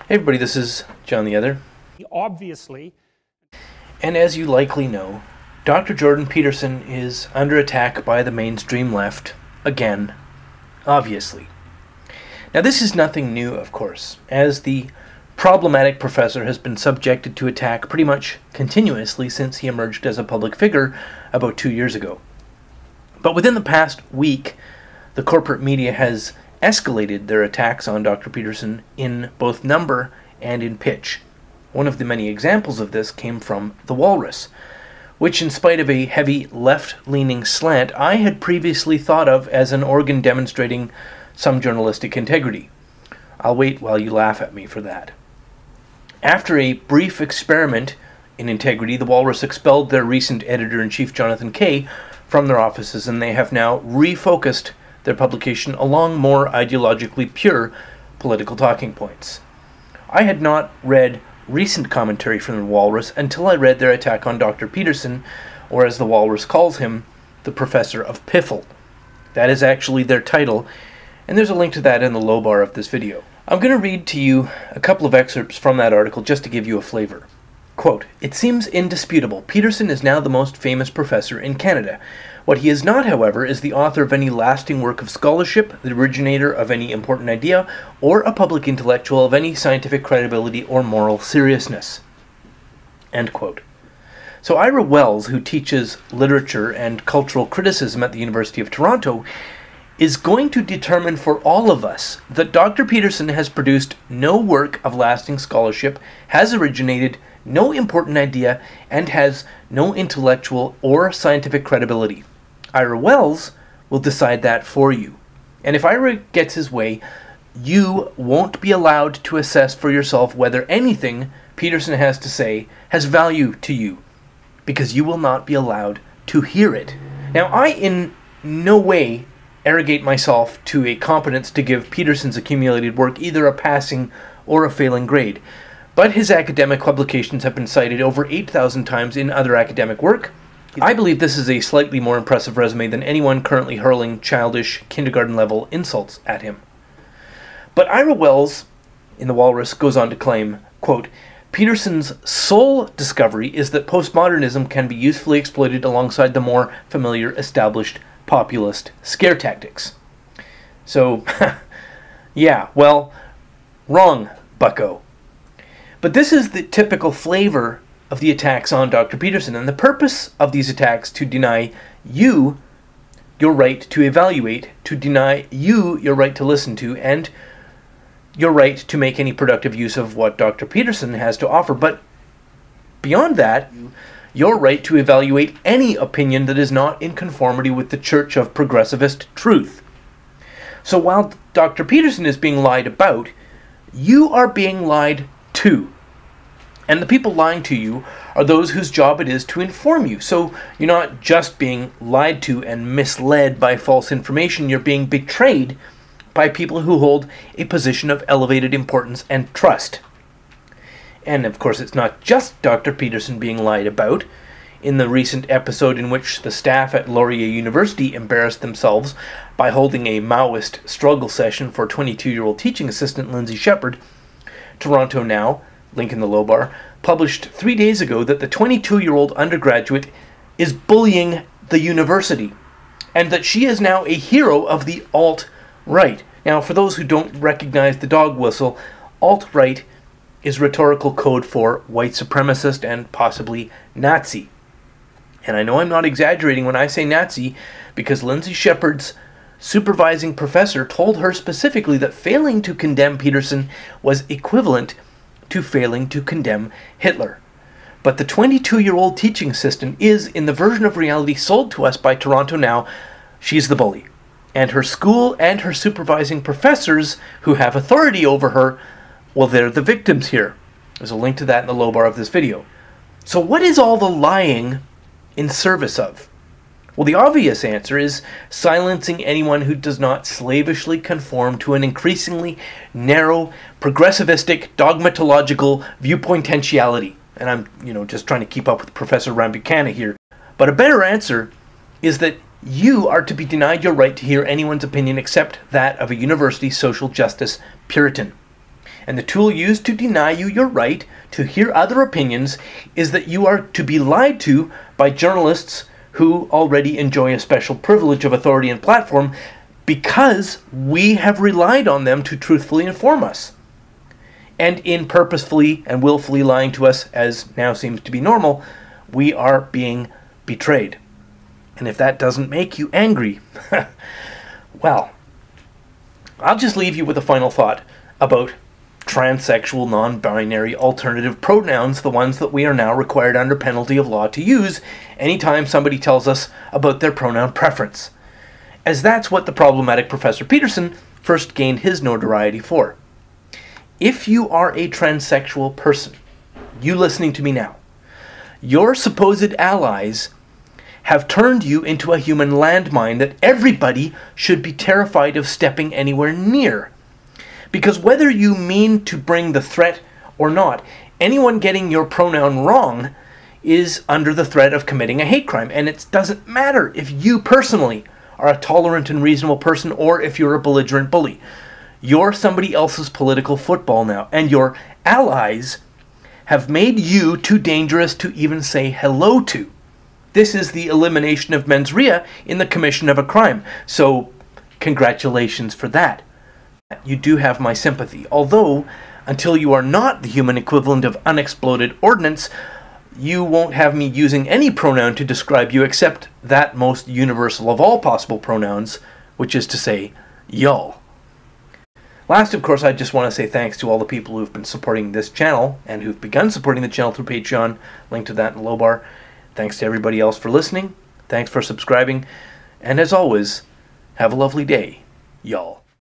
Hey everybody, this is John the Other. Obviously. And as you likely know, Dr. Jordan Peterson is under attack by the mainstream left, again, obviously. Now this is nothing new, of course, as the problematic professor has been subjected to attack pretty much continuously since he emerged as a public figure about 2 years ago. But within the past week, the corporate media has escalated their attacks on Dr. Peterson in both number and in pitch. One of the many examples of this came from The Walrus, which, in spite of a heavy left-leaning slant, I had previously thought of as an organ demonstrating some journalistic integrity. I'll wait while you laugh at me for that. After a brief experiment in integrity, The Walrus expelled their recent editor-in-chief, Jonathan Kay, from their offices, and they have now refocused their publication along more ideologically pure political talking points. I had not read recent commentary from The Walrus until I read their attack on Dr. Peterson, or as The Walrus calls him, the Professor of Piffle. That is actually their title, and there's a link to that in the low bar of this video. I'm going to read to you a couple of excerpts from that article just to give you a flavor. Quote, "It seems indisputable. Peterson is now the most famous professor in Canada. What he is not, however, is the author of any lasting work of scholarship, the originator of any important idea, or a public intellectual of any scientific credibility or moral seriousness." End quote. So Ira Wells, who teaches literature and cultural criticism at the University of Toronto, is going to determine for all of us that Dr. Peterson has produced no work of lasting scholarship, has originated no important idea, and has no intellectual or scientific credibility. Ira Wells will decide that for you. And if Ira gets his way, you won't be allowed to assess for yourself whether anything Peterson has to say has value to you, because you will not be allowed to hear it. Now, I in no way arrogate myself to a competence to give Peterson's accumulated work either a passing or a failing grade, but his academic publications have been cited over 8,000 times in other academic work. I believe this is a slightly more impressive resume than anyone currently hurling childish kindergarten-level insults at him. But Ira Wells, in The Walrus, goes on to claim, quote, "Peterson's sole discovery is that postmodernism can be usefully exploited alongside the more familiar established populist scare tactics." So, yeah, well, wrong, bucko. But this is the typical flavor of the attacks on Dr. Peterson, and the purpose of these attacks to deny you your right to evaluate, to deny you your right to listen to, and your right to make any productive use of what Dr. Peterson has to offer. But beyond that, your right to evaluate any opinion that is not in conformity with the Church of Progressivist Truth. So while Dr. Peterson is being lied about, you are being lied to. And the people lying to you are those whose job it is to inform you. So you're not just being lied to and misled by false information, you're being betrayed by people who hold a position of elevated importance and trust. And of course, it's not just Dr. Peterson being lied about. In the recent episode in which the staff at Laurier University embarrassed themselves by holding a Maoist struggle session for 22-year-old teaching assistant Lindsay Shepherd, Toronto Now, link in the low bar, published 3 days ago that the 22-year-old undergraduate is bullying the university, and that she is now a hero of the alt-right. Now, for those who don't recognize the dog whistle, alt-right is rhetorical code for white supremacist and possibly Nazi. And I know I'm not exaggerating when I say Nazi, because Lindsay Shepherd's supervising professor told her specifically that failing to condemn Peterson was equivalent to failing to condemn Hitler. But the 22-year-old teaching assistant is, in the version of reality sold to us by Toronto Now, she's the bully. And her school and her supervising professors, who have authority over her, well, they're the victims here. There's a link to that in the low bar of this video. So what is all the lying in service of? Well, the obvious answer is silencing anyone who does not slavishly conform to an increasingly narrow, progressivistic, dogmatological viewpointentiality. And I'm, just trying to keep up with Professor Rambucana here. But a better answer is that you are to be denied your right to hear anyone's opinion except that of a university social justice Puritan. And the tool used to deny you your right to hear other opinions is that you are to be lied to by journalists who already enjoy a special privilege of authority and platform because we have relied on them to truthfully inform us. And in purposefully and willfully lying to us, as now seems to be normal, we are being betrayed. And if that doesn't make you angry, well, I'll just leave you with a final thought about transsexual, non-binary, alternative pronouns, the ones that we are now required under penalty of law to use anytime somebody tells us about their pronoun preference, as that's what the problematic Professor Peterson first gained his notoriety for. If you are a transsexual person, you listening to me now, your supposed allies have turned you into a human landmine that everybody should be terrified of stepping anywhere near. Because whether you mean to bring the threat or not, anyone getting your pronoun wrong is under the threat of committing a hate crime. And it doesn't matter if you personally are a tolerant and reasonable person or if you're a belligerent bully. You're somebody else's political football now, and your allies have made you too dangerous to even say hello to. This is the elimination of mens rea in the commission of a crime. So, congratulations for that. You do have my sympathy, although until you are not the human equivalent of unexploded ordnance, you won't have me using any pronoun to describe you except that most universal of all possible pronouns, which is to say, y'all. Last, of course, I just want to say thanks to all the people who've been supporting this channel and who've begun supporting the channel through Patreon. Link to that in the low bar. Thanks to everybody else for listening. Thanks for subscribing. And as always, have a lovely day, y'all.